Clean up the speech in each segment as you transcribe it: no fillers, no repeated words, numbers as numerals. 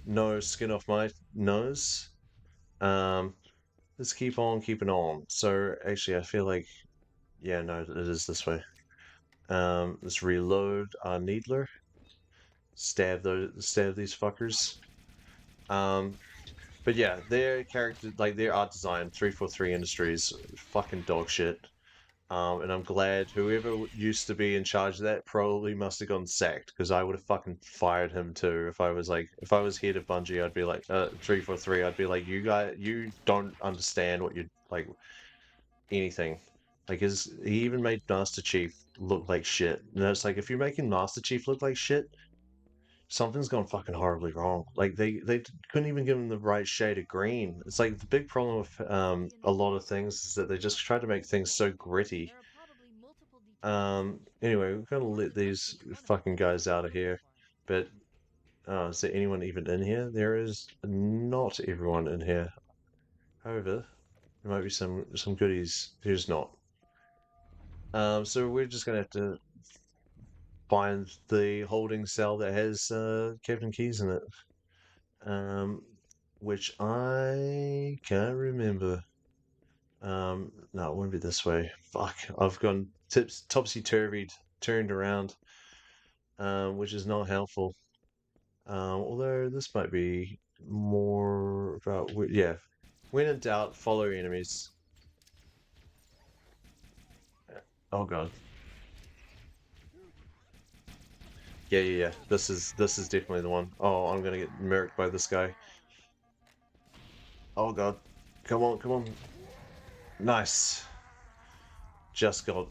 no skin off my nose. Um, let's keep on keeping on. So actually, I feel like, yeah, no, it is this way. Let's reload our needler. Stab these fuckers. Um, but yeah, their character, like their art design, 343 Industries, fucking dog shit. And I'm glad whoever used to be in charge of that probably must have gotten sacked because I would have fucking fired him too if I was like, if I was head of Bungie, I'd be like, 343, I'd be like, you guys, you don't understand what you're like, anything. Like, he even made Master Chief look like shit. And it's like, if you're making Master Chief look like shit, something's gone fucking horribly wrong. Like they couldn't even give him the right shade of green. It's like the big problem with a lot of things is that they just try to make things so gritty. Anyway, we're gonna let these fucking guys out of here. But is there anyone even in here? There is not everyone in here. However, there might be some goodies. There's not. So we're just gonna have to find the holding cell that has Captain Keys in it. Um, which I can't remember. No, it won't be this way. Fuck, I've gone topsy-turvy, turned around, which is not helpful. Although this might be more about, yeah. When in doubt, follow your enemies. Oh god. Yeah, yeah, yeah. This is definitely the one. Oh, I'm gonna get murked by this guy. Oh god. Come on, come on. Nice. Just got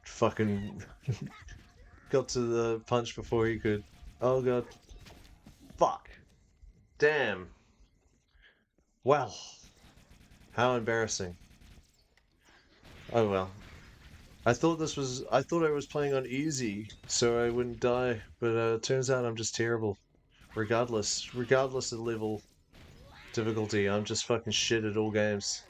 fucking got to the punch before he could. Oh god. Fuck. Damn. Well. How embarrassing. Oh well. I thought I was playing on easy, so I wouldn't die, but turns out I'm just terrible. Regardless of level difficulty, I'm just fucking shit at all games.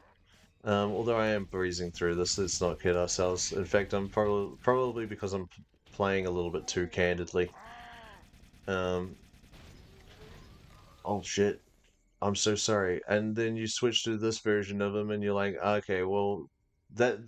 Although I am breezing through this, let's not kid ourselves. In fact, I'm probably because I'm playing a little bit too candidly. Um, oh shit. I'm so sorry. And then you switch to this version of him, and you're like, okay, well, that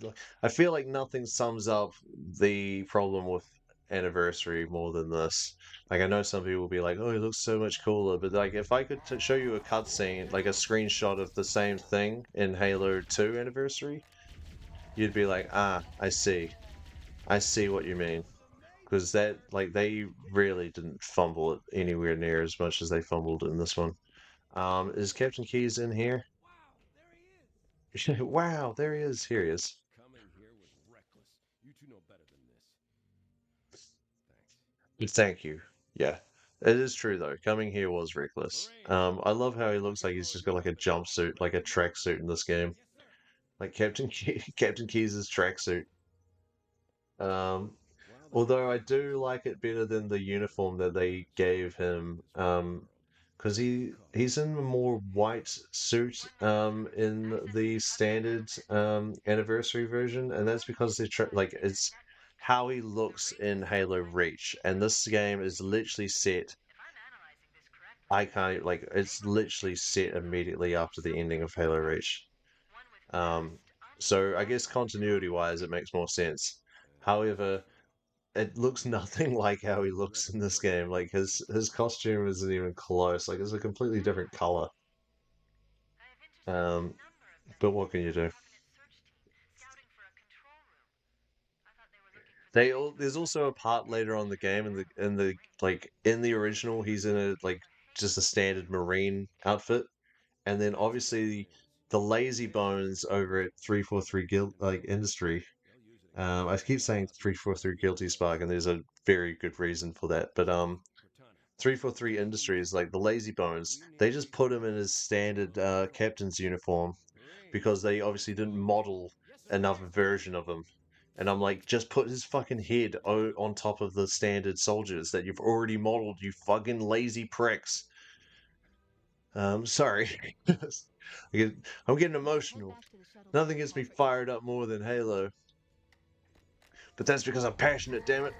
I feel like nothing sums up the problem with Anniversary more than this. Like, I know some people will be like, oh, he looks so much cooler, but like, if I could show you a cutscene, like a screenshot of the same thing in Halo 2 Anniversary, you'd be like, ah, I see what you mean. Because that, like, they really didn't fumble it anywhere near as much as they fumbled in this one. Is Captain Keys in here? Wow, there he is. Here he is. Coming here was reckless. You two know better than this. Thanks. Thank you. Yeah, it is true though. Coming here was reckless. Parade. I love how he All looks like he's patrons just got like a reporting for jumpsuit, like a parade march. tracksuit in this game, Yes, sir. like Captain Keys' tracksuit. Um, While the although I parade do marches like on, it better than the let's uniform take that a they closer gave look at him. this hero. Because he's in a more white suit in the standard anniversary version, and that's because like it's how he looks in Halo Reach, and this game is literally set. I can't like it's literally set immediately after the ending of Halo Reach. Um, so I guess continuity wise, it makes more sense. However, it looks nothing like how he You'll looks never in this find a game. more Like his beautiful costume isn't even close. Like it's a completely different color. Um, but what can you do? There's also a part later on in the game in the like in the original he's in a like just a standard marine outfit, and then That's for obviously kids. the lazy Kids like bones you. over at 343 Guild like industry. They'll use it against I us keep just saying like we did 343 back in the Guilty day. Spark, and there's a very good reason for that. But Cortana, 343 listen to me. Industries, like the Lazy Bones, We they need just you put him in back his standard on the front captain's uniform lines. Parade because they marches obviously didn't on. model Yes, sir. another version of him. And I'm like, just put his fucking head on top of the standard soldiers that you've already modeled, you fucking lazy pricks. Sorry. I'm getting emotional. Nothing gets me fired up more than Halo. But that's because I'm passionate, damn it.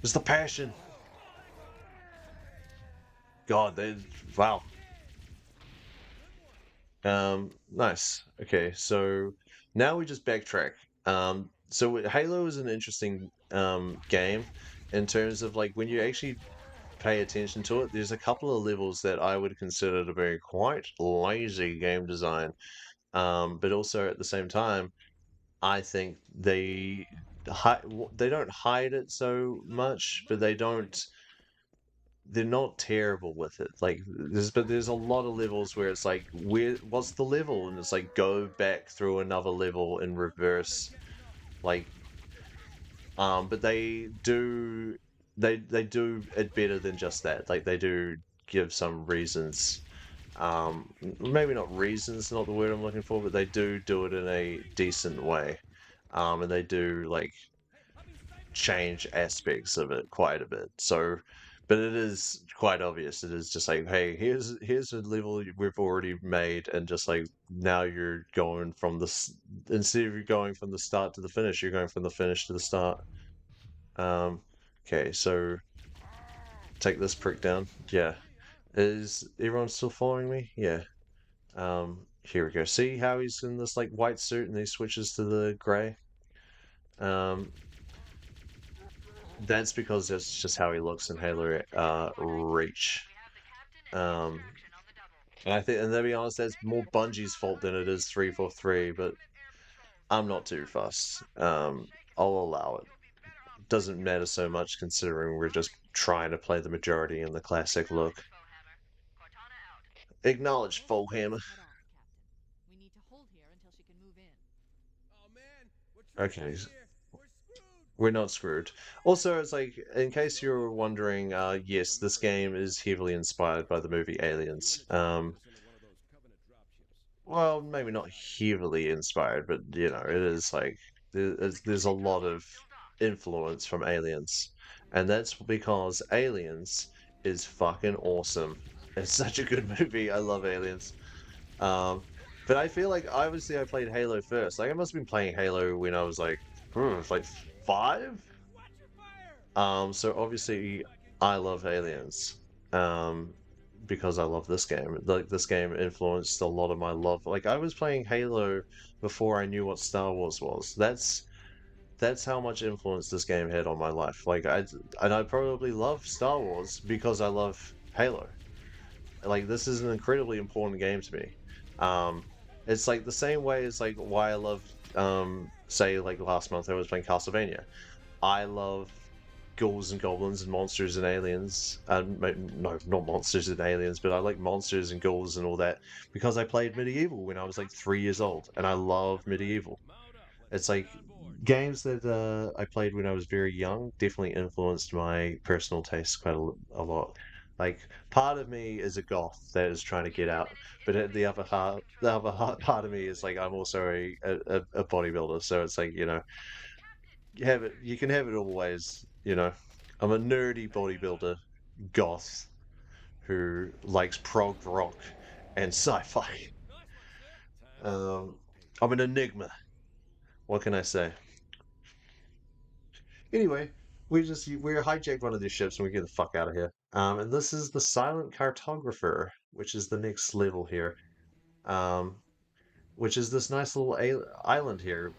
It's the passion. God, wow. Nice. Okay, so now we just backtrack. So Halo is an interesting game in terms of like when you actually pay attention to it. There's a couple of levels that I would consider to be quite lazy game design. But also at the same time, I think they don't hide it so much, but they're not terrible with it. Like there's a lot of levels where it's like what's the level? And it's like go back through another level in reverse. Like but they do it better than just that. Like they do give some reasons. Maybe not reasons, not the word I'm looking for, but they do it in a decent way. And they do like change aspects of it quite a bit. So, but it is quite obvious. It is just like, hey, here's a level we've already made, and just like now you're going from instead of you going from the start to the finish, you're going from the finish to the start. Okay, so take this prick down. Yeah, is everyone still following me? Yeah. Here we go. See how he's in this like white suit and he switches to the gray? Um, That's because that's just how he looks in Halo Reach. Um, and I think, and to be honest, that's more Bungie's fault than it is 343, but I'm not too fussed. I'll allow it. Doesn't matter so much considering we're just trying to play the majority in the classic look. Acknowledge Foehammer. We need to hold here until she can move in. Oh man, we're Okay, trapped here. We're screwed. we're not screwed. Also, it's like, in case you're wondering, yes, this game is heavily inspired by the movie Aliens. Well, maybe not heavily inspired, but you know, it is like there's a lot of influence from Aliens, and that's because Aliens is fucking awesome. It's such a good movie. I love Aliens. Um, but I feel like obviously I played Halo first. Like I must have been playing Halo when I was like 5. Watch your fire. So obviously I love Aliens. Um, because I love this game. Like this game influenced a lot of my love. Like I was playing Halo before I knew what Star Wars was. That's how much influence this game had on my life. I probably love Star Wars because I love Halo. Like this is an incredibly important game to me. Um, it's like the same way as like why I love say like last month I was playing Castlevania. I love ghouls and goblins and monsters and aliens. No, not monsters and aliens, but I like monsters and ghouls and all that because I played Medieval when I was like 3 years old, and I love Medieval. It's like games that I played when I was very young definitely influenced my personal tastes quite a lot. Like part of me is a goth that is trying to get out, but part of me is like I'm also a bodybuilder, so it's like you can have it all ways, you know. I'm a nerdy bodybuilder, goth, who likes prog rock and sci-fi. I'm an enigma. What can I say? Anyway, we hijacked one of these ships and we get the fuck out of here. And this is the Silent Cartographer, which is the next level here. Um, which is this nice little island here,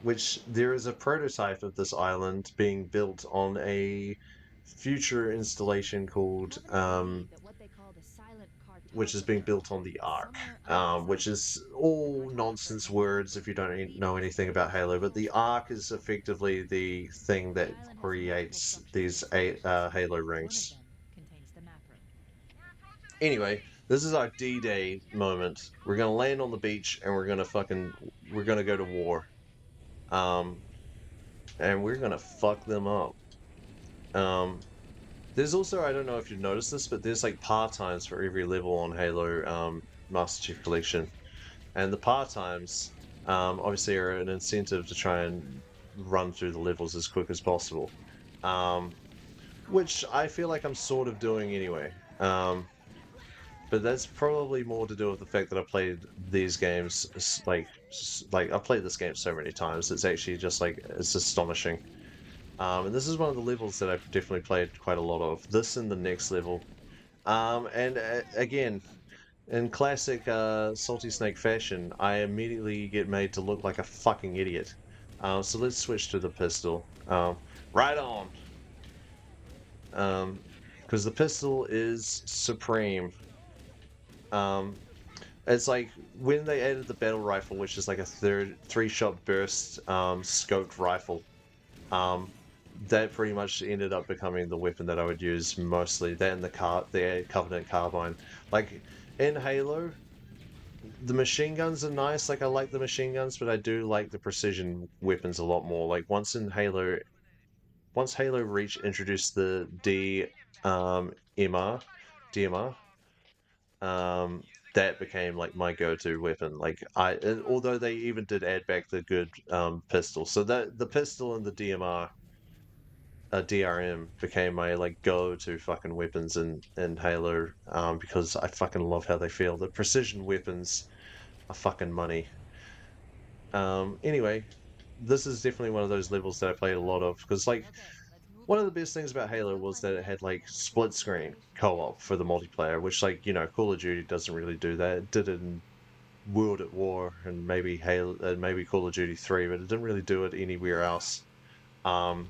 which there is a prototype of this island being built on a future installation called, which is being built on the Ark, which is all nonsense words if you don't know anything about Halo, but the Ark is effectively the thing that creates these Halo rings. Anyway, this is our D-Day moment. We're gonna land on the beach and we're gonna go to war. Um, and we're gonna fuck them up. There's also, I don't know if you've noticed this, but there's like part-times for every level on Halo Master Chief Collection. And the part-times obviously are an incentive to try and run through the levels as quick as possible. Which I feel like I'm sort of doing anyway. But that's probably more to do with the fact that I played these games like I've played this game so many times. It's actually just like it's astonishing. And this is one of the levels that I've definitely played quite a lot of. This and the next level. And again, in classic Salty Snake fashion, I immediately get made to look like a fucking idiot. So let's switch to the pistol. Right on. Because the pistol is supreme. Um, it's like when they added the battle rifle, which is like a three-shot burst scoped rifle. That pretty much ended up becoming the weapon that I would use mostly. That and the Covenant carbine. Like in Halo, the machine guns are nice. Like I like the machine guns, but I do like the precision weapons a lot more. Like once Halo Reach introduced the DMR, um, that became like my go-to weapon. Like although they even did add back the good pistol, so that the pistol and the DRM became my like go-to fucking weapons in Halo, because I fucking love how they feel. The precision weapons are fucking money. Anyway, this is definitely one of those levels that I played a lot of because like Okay, let's move one of out. the best things about We've Halo got was plenty that of it had time. like split screen co-op for the multiplayer, which like Call of Duty doesn't really do that. It did it in World at War and maybe Halo, maybe Call of Duty 3, but it didn't really do it anywhere else. Um,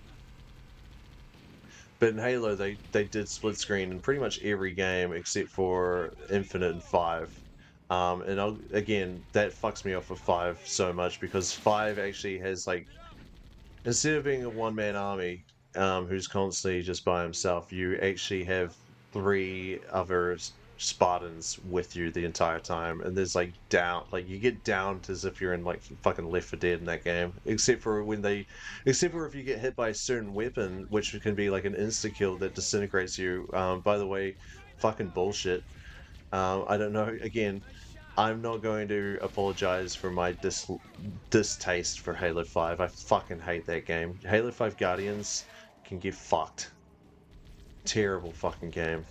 but in Halo, they did split screen in pretty much every game except for Infinite and 5. Again, that fucks me off with 5 so much because 5 actually has like instead of being a one-man army, who's constantly just by himself, you actually have three other Spartans with you the entire time, and there's like you get downed as if you're in like fucking Left 4 Dead in that game, except for if you get hit by a certain weapon, which can be like an insta kill that disintegrates you. By the way, fucking bullshit. I don't know. Again, I'm not going to apologize for my distaste for Halo 5. I fucking hate that game. Halo 5 Guardians can get fucked. Terrible fucking game.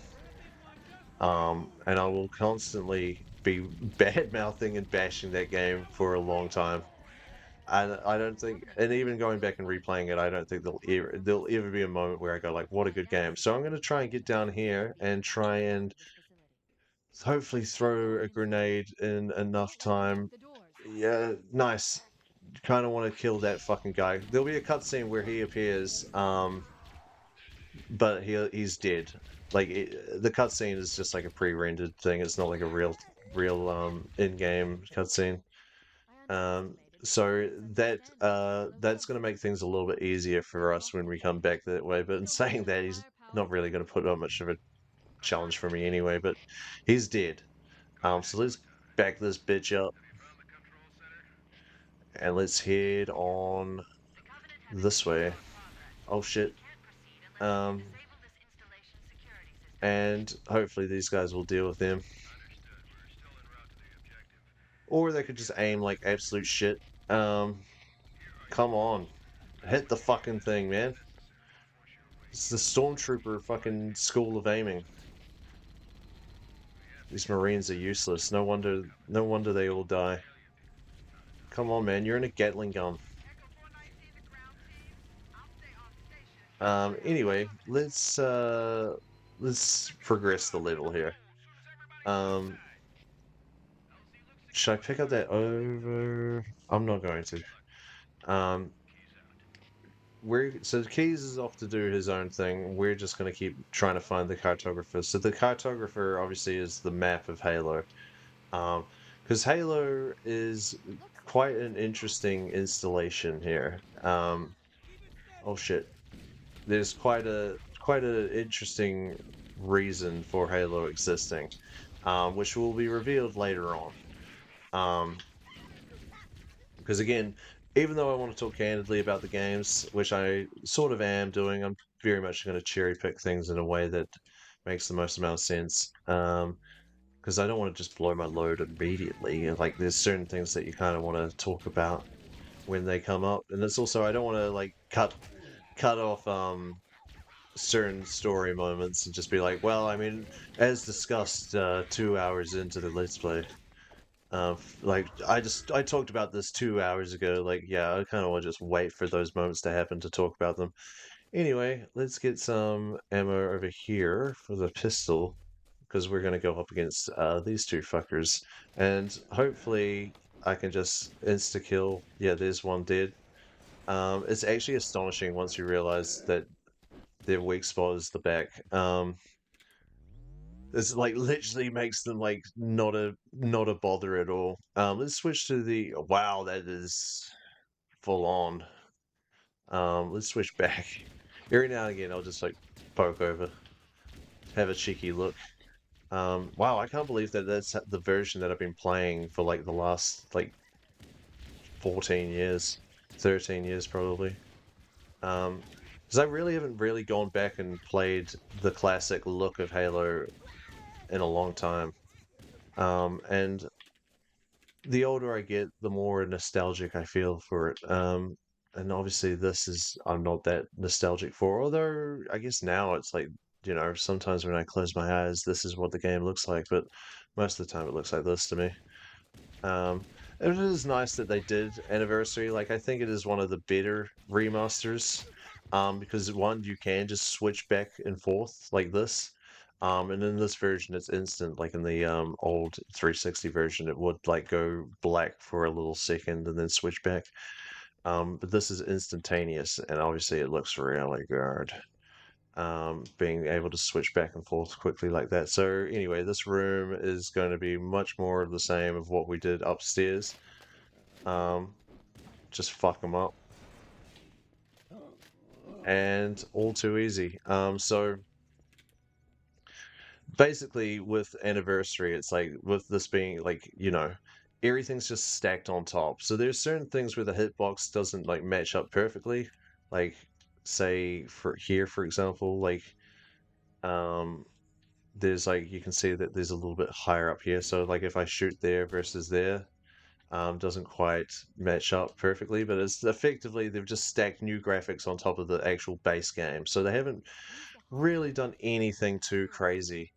And I will constantly be bad mouthing and bashing that game for a long time. And I don't think, and even going back and replaying it, I don't think there'll ever be a moment where I go like, "What a good game." So I'm going to try and get down here and try and The facility. hopefully throw a grenade in enough time. The doors. Yeah, nice. Kind of want to kill that fucking guy. There'll be a cutscene where he appears, but he's dead. Like the cutscene is just like a pre-rendered thing. It's not like a real in-game cutscene. I Um, underestimated the so Spartans and that defense. that's going to make things a little bit easier for us when we come back that way. But in saying that, he's not really going to put up much of a challenge for me anyway. But he's dead. So let's back this bitch up and let's head on this way. Oh shit. Um, and hopefully these guys will deal with them. Or they could just aim like absolute shit. Um, Come on. Hit the fucking thing, man. It's the Stormtrooper fucking school of aiming. These Marines are useless. No wonder they all die. Come on, man. You're in a Gatling gun. Anyway, let's progress the level here. Um, should I pick up that over? I'm not going to. Um, so Keys is off to do his own thing. We're just going to keep trying to find the cartographer. So the cartographer obviously is the map of Halo. Because Halo is quite an interesting installation here. Oh shit. There's quite a interesting reason for Halo existing, which will be revealed later on. Um, because again, even though I want to talk candidly about the games, which I sort of am doing, I'm very much going to cherry pick things in a way that makes the most amount of sense. Because I don't want to just blow my load immediately. Like, there's certain things that you kind of want to talk about when they come up, and it's also I don't want to like cut off certain story moments and just be like, well, I mean, as discussed 2 hours into the let's play. Like I talked about this 2 hours ago. Like, yeah, I kind of want to just wait for those moments to happen to talk about them. Anyway, let's get some ammo over here for the pistol. because we're going to go up against these two fuckers. And hopefully I can just insta-kill. Yeah, there's one dead. It's actually astonishing once you realize that their weak spot is the back. It's like literally makes them like not a bother at all. Let's switch to the wow, that is full on. Let's switch back. Every now and again I'll just like poke over, have a cheeky look. Wow, I can't believe that that's the version that I've been playing for like the last like 14 years, 13 years probably. Because I really haven't really gone back and played the classic look of Halo in a long time. And the older I get, the more nostalgic I feel for it. And obviously this is I'm not that nostalgic for, although I guess now it's like, you know, sometimes when I close my eyes, this is what the game looks like, but most of the time it looks like this to me. Um, it is nice that they did Anniversary. Like, I think it is one of the better remasters. Because one, you can just switch back and forth like this. And in this version, it's instant. Like in the old 360 version, it would like go black for a little second and then switch back. But this is instantaneous, and obviously it looks really good. Being able to switch back and forth quickly like that. So anyway, this room is going to be much more of the same of what we did upstairs. Just fuck them up. And all too easy. So basically with Anniversary, it's like with this being like, you know, everything's just stacked on top. So there's certain things where the hitbox doesn't like match up perfectly. Like say for here, for example, like um there's like you can see that there's a little bit higher up here. So like if I shoot there versus there, doesn't quite match up perfectly, but it's effectively they've just stacked new graphics on top of the actual base game. So they haven't really done anything too crazy.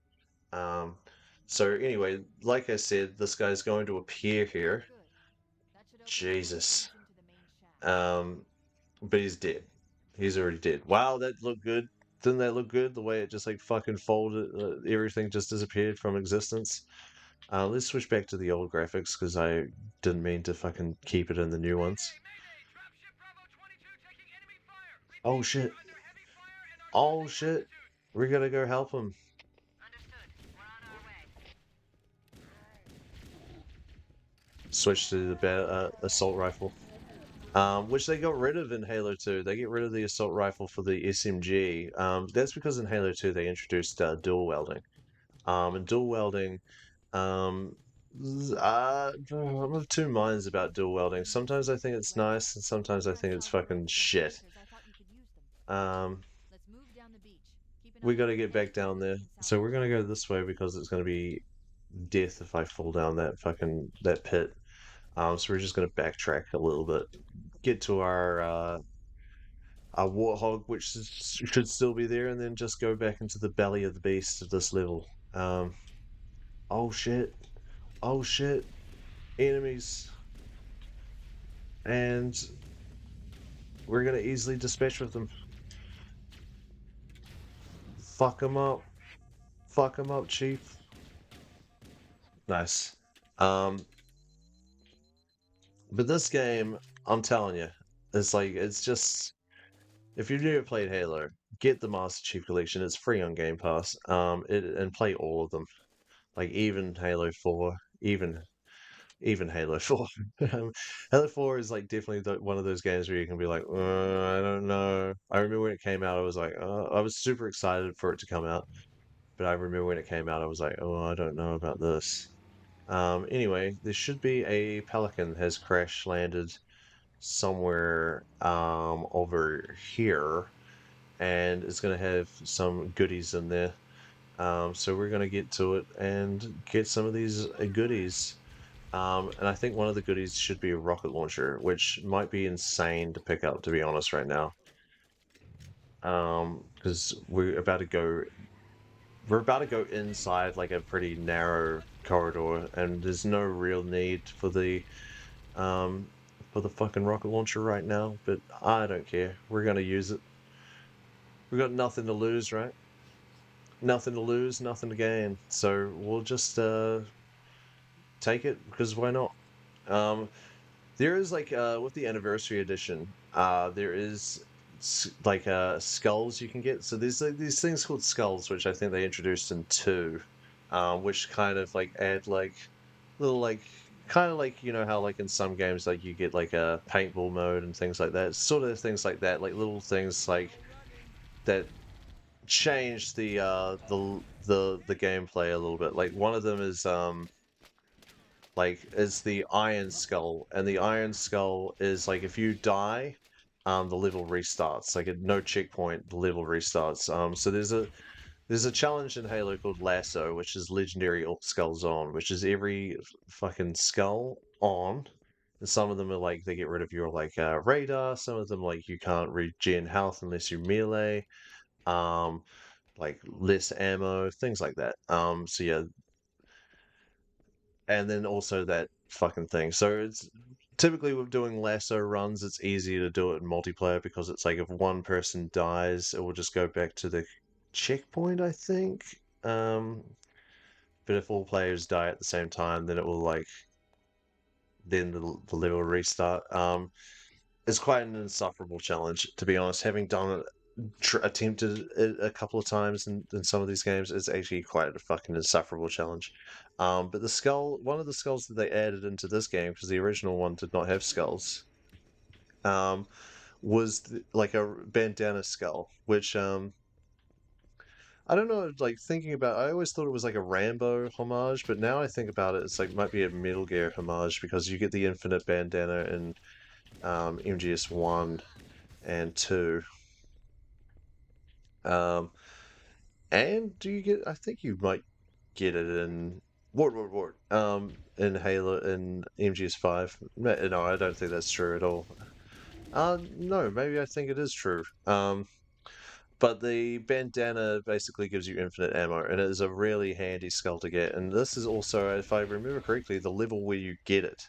Um, so anyway, like I said, this guy's going to appear here. Jesus. But he's dead. He's already dead. Wow, that looked good. Didn't that look good? The way it just like fucking folded, everything just disappeared from existence. Let's switch back to the old graphics because I didn't mean to fucking keep it in the new ones. Oh shit. Oh shit. We gotta go help him. Switch to the assault rifle. Which they got rid of in Halo 2. They get rid of the assault rifle for the SMG. That's because in Halo 2 they introduced dual welding. And dual welding, um, I'm of two minds about dual welding. Sometimes I think it's nice, and sometimes I think it's fucking shit. Um, we got to get back down there. So we're gonna go this way because it's gonna be death if I fall down that pit. So we're just gonna backtrack a little bit, get to our warthog, which should still be there, and then just go back into the belly of the beast of this level. Oh shit! Oh shit! Enemies, and we're gonna easily dispatch with them. Fuck them up. Fuck them up, chief. Nice. But this game, I'm telling you, it's like it's just if you've never played Halo, get the Master Chief Collection. It's free on Game Pass. And play all of them, like even Halo 4, even Halo 4. Halo 4 is like definitely one of those games where you can be like, I don't know. I remember when it came out, I was like, I was super excited for it to come out, but I remember when it came out, I was like, oh, I don't know about this. Anyway, there should be a Pelican has crash landed somewhere over here, and it's gonna have some goodies in there. So we're gonna get to it and get some of these goodies. And I think one of the goodies should be a rocket launcher, which might be insane to pick up, to be honest, right now. Because we're about to go inside like a pretty narrow corridor, and there's no real need for the fucking rocket launcher right now. But I don't care. We're gonna use it. We got nothing to lose, right? nothing to lose, nothing to gain. So we'll just take it because why not? Um, there is like with the anniversary edition, there is like skulls you can get. So there's like these things called skulls, which I think they introduced in two, which kind of like add like little like kind of like you know how like in some games like you get like a paintball mode and things like that, sort of things like that, like little things like that change the gameplay a little bit. Like one of them is the Iron Skull, and the Iron Skull is like if you die, the level restarts. Like at no checkpoint, the level restarts. So there's a challenge in Halo called Lasso, which is Legendary All Skulls On, which is every fucking skull on. And some of them are like they get rid of your like radar. Some of them like you can't regen health unless you melee. Um, like less ammo, things like that. So yeah, and then also that fucking thing. So it's typically with doing lasso runs, it's easy to do it in multiplayer because it's like if one person dies, it will just go back to the checkpoint, I think. Um, but if all players die at the same time, then it will like then the level restart. It's quite an insufferable challenge, to be honest. Having done it, attempted it a couple of times in some of these games, it's actually quite a fucking insufferable challenge. But the skull, one of the skulls that they added into this game, because the original one did not have skulls, um, was like a bandana skull, which I don't know, like thinking about, I always thought it was like a Rambo homage, but now I think about it, it's like might be a Metal Gear homage because you get the infinite bandana in MGS 1 and 2. Um, and do you get? I think you might get it in Ward. In Halo in MGS5. No, I don't think that's true at all. No, maybe I think it is true. But the bandana basically gives you infinite ammo, and it is a really handy skull to get. And this is also, if I remember correctly, the level where you get it.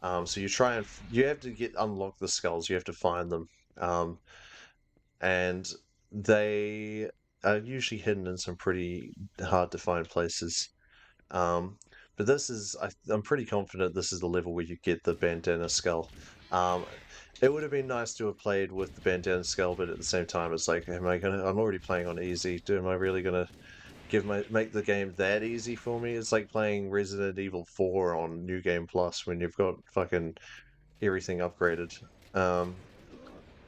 So you try and you have to unlock the skulls. You have to find them. And they are usually hidden in some pretty hard to find places. Um, but this is, I'm pretty confident this is the level where you get the bandana skull. Um, it would have been nice to have played with the bandana skull, but at the same time, it's like, I'm already playing on easy. Am I really gonna make the game that easy for me? It's like playing Resident Evil 4 on New Game Plus when you've got fucking everything upgraded. Um,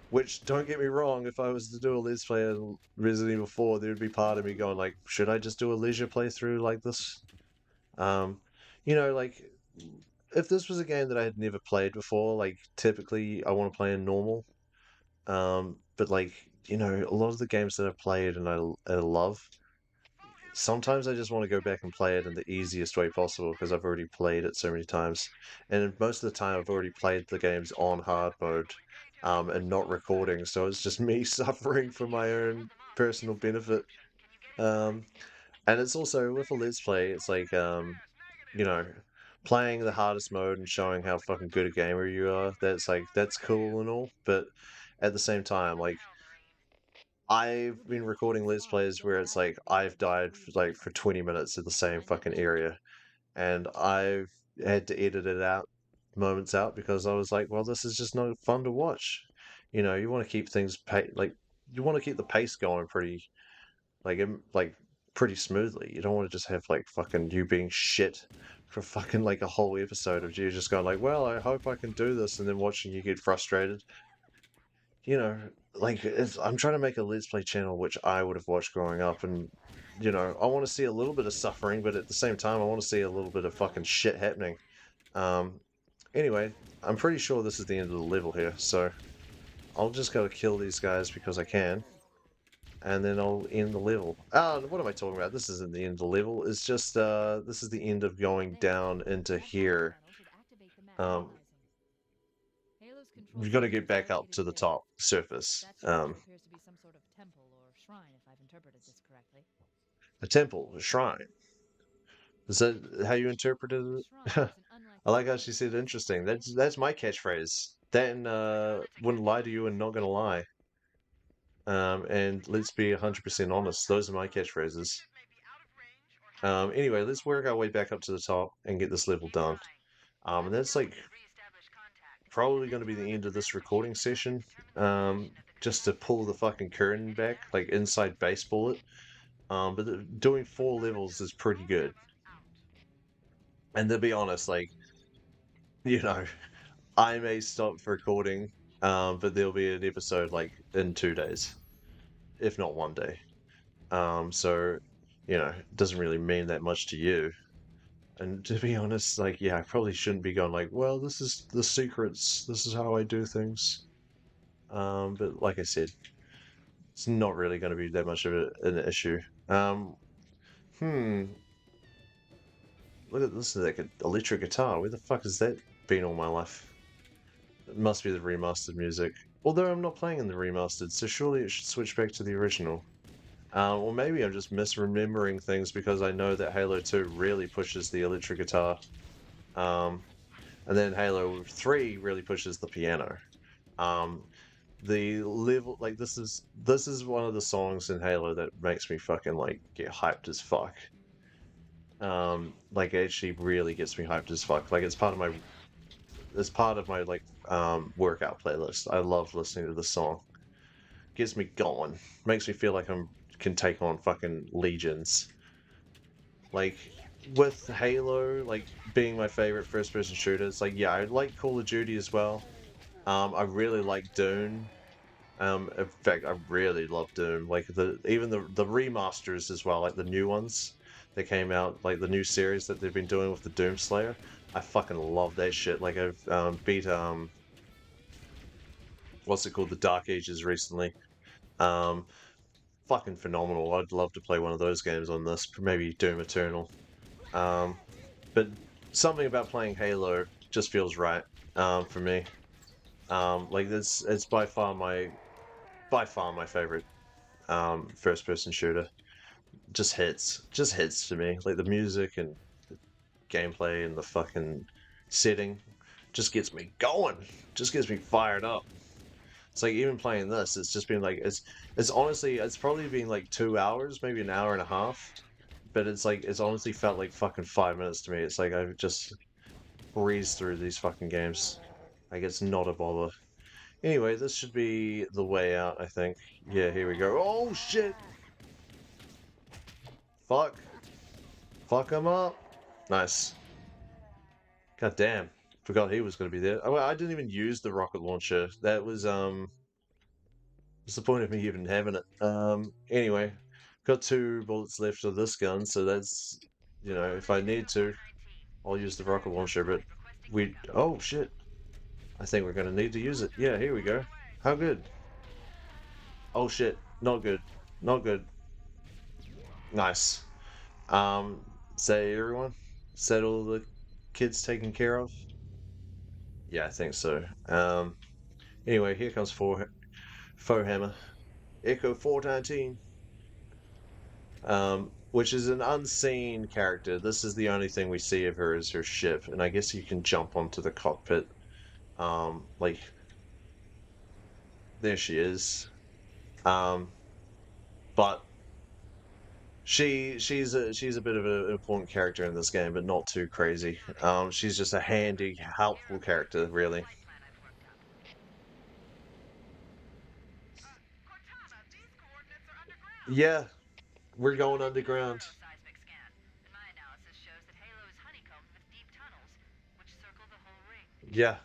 which, don't get me wrong, if I was to do a Let's Play of Resident Evil 4, there would be part of me going like, should I just do a leisure playthrough like this? Um, like, if this was a game that I had never played before, like, typically I want to play in normal. But like, a lot of the games that I've played and I love, sometimes I just want to go back and play it in the easiest way possible because I've already played it so many times. And most of the time, I've already played the games on hard mode, and not recording, so it's just me suffering for my own personal benefit. Um, and it's also with a Let's Play, it's like, you know, playing the hardest mode and showing how fucking good a gamer you are. That's like that's cool and all, but at the same time, like I've been recording Let's Plays where it's like I've died for 20 minutes in the same fucking area, and I've had to edit it out, moments out, because I was like, well, this is just not fun to watch. You want to keep things you want to keep the pace going pretty like pretty smoothly. You don't want to just have like fucking you being shit for fucking like a whole episode of you just going like, well, I hope I can do this, and then watching you get frustrated. you know, I'm trying to make a Let's Play channel which I would have watched growing up, and I want to see a little bit of suffering, but at the same time, I want to see a little bit of fucking shit happening. Um, anyway, I'm pretty sure this is the end of the level here, so I'll just go kill these guys because I can, and then I'll end the level. What am I talking about? This isn't the end of the level. It's just this is the end of going down into here. Um, We've got to get back up to the top surface. That structure appears to be some sort of temple or shrine, if I've interpreted this correctly. A temple, a shrine. Is that how you interpreted The it? shrine is an I like how unlikely she said location. interesting. That's my catchphrase. That and wouldn't lie to you and not gonna lie. And let's be 100% honest, those are my catchphrases. Anyway, let's work our way back up to the top and get this level done. And that's like probably going to be the end of this recording session. Just to pull the fucking curtain back, like inside baseball it. But doing 4 levels is pretty good. And to be honest, like, you know, I may stop recording, but there'll be an episode like in 2 days, if not 1 day. So, you know, it doesn't really mean that much to you. And to be honest, like, yeah, I probably shouldn't be going like, well, this is the secrets, this is how I do things. But like I said, it's not really going to be that much of an issue. Hmm. Look at this, like an electric guitar. Where the fuck has that been all my life? It must be the remastered music. Although I'm not playing in the remastered, so surely it should switch back to the original. Or maybe I'm just misremembering things because I know that Halo 2 really pushes the electric guitar. And then Halo 3 really pushes the piano. The level, like, this is one of the songs in Halo that makes me fucking like get hyped as fuck. Like, it actually really gets me hyped as fuck. Like, it's part of my like workout playlist. I love listening to this song. Gets me going. Makes me feel like can take on fucking legions. Like, with Halo like being my favorite first person shooter, it's like, yeah, I like Call of Duty as well. I really like Doom. In fact, I really love Doom. Like, even the remasters as well, like the new ones that came out, like the new series that they've been doing with the Doom Slayer. I fucking love that shit. Like, I've beat what's it called, the Dark Ages recently. Um, Fucking phenomenal. I'd love to play one of those games on this. Maybe Doom Eternal. But something about playing Halo just feels right for me. Like, it's by far my favorite first person shooter. Just hits to me. Like, the music and the gameplay and the fucking setting just gets me going, just gets me fired up. It's like, even playing this, it's just been like, it's honestly, it's probably been like 2 hours, maybe an hour and a half, but it's like, it's honestly felt like fucking 5 minutes to me. It's like I've just breezed through these fucking games. Like, it's not a bother. Anyway, this should be the way out, I think. Yeah, here we go. Oh shit! Fuck. Fuck him up. Nice. God damn. Forgot he was going to be there. Oh, well, I didn't even use the rocket launcher. That was, what's the point of me even having it? Anyway, got 2 bullets left of this gun, so that's, you know, if I need to, I'll use the rocket launcher, but oh shit. I think we're going to need to use it. Yeah, here we go. How good? Oh shit. Not good. Not good. Nice. Um, say everyone? Said all the kids taken care of? Yeah, I think so. Anyway, here comes Foehammer. Echo 419. Which is an unseen character. This is the only thing we see of her is her ship, and I guess you can jump onto the cockpit. Like, there she is. But she's a bit of an important character in this game, but not too crazy. She's just a handy, helpful character, really. Yeah, we're going underground. Yeah,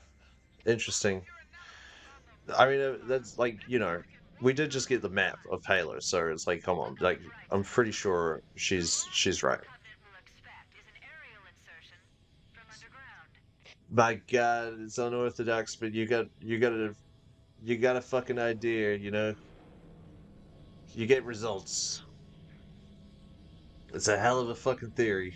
interesting. I mean, that's like, you know, we did just get the map of Halo, so it's like, come on, like, I'm pretty sure she's right. My God, it's unorthodox, but you got a fucking idea, you know. You get results. It's a hell of a fucking theory.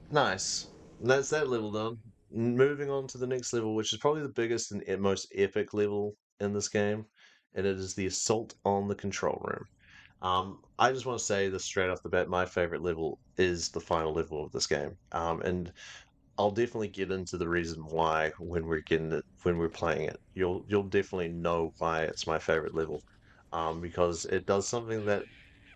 Nice. And that's that level done. Moving on to the next level, which is probably the biggest and most epic level in this game, and it is the assault on the control room. I just want to say this straight off the bat. My favorite level is the final level of this game. And I'll definitely get into the reason why when we're getting it when we're playing it. You'll definitely know why it's my favorite level. Because it does something that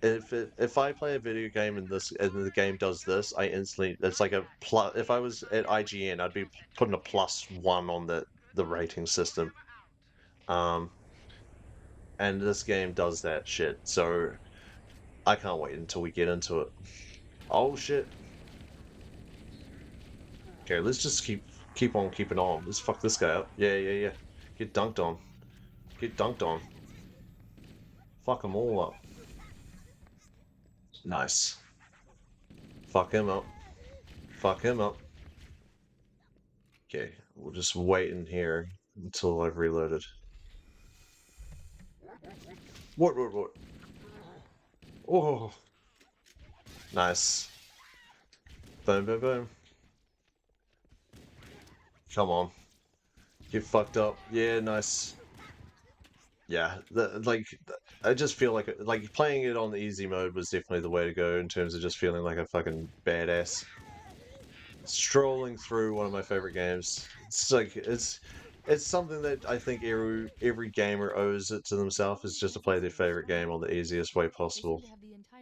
if I play a video game and the game does this, I instantly it's like a plus. If I was at IGN, I'd be putting a +1 on the rating system. Um, and this game does that shit. So I can't wait until we get into it. Oh shit. Okay, let's just keep on keeping on. Let's fuck this guy up. Yeah, yeah, yeah. Get dunked on. Get dunked on. Fuck them all up. Nice. Fuck him up. Fuck him up. Okay, we'll just wait in here until I've reloaded. What? Oh, nice. Boom, boom, boom. Come on. Get fucked up. Yeah, nice. Yeah, I just feel like playing it on the easy mode was definitely the way to go in terms of just feeling like a fucking badass. Strolling through one of my favorite games. It's something that I think every gamer owes it to themselves is just to play their favorite game on the easiest way They seem possible. to have the entire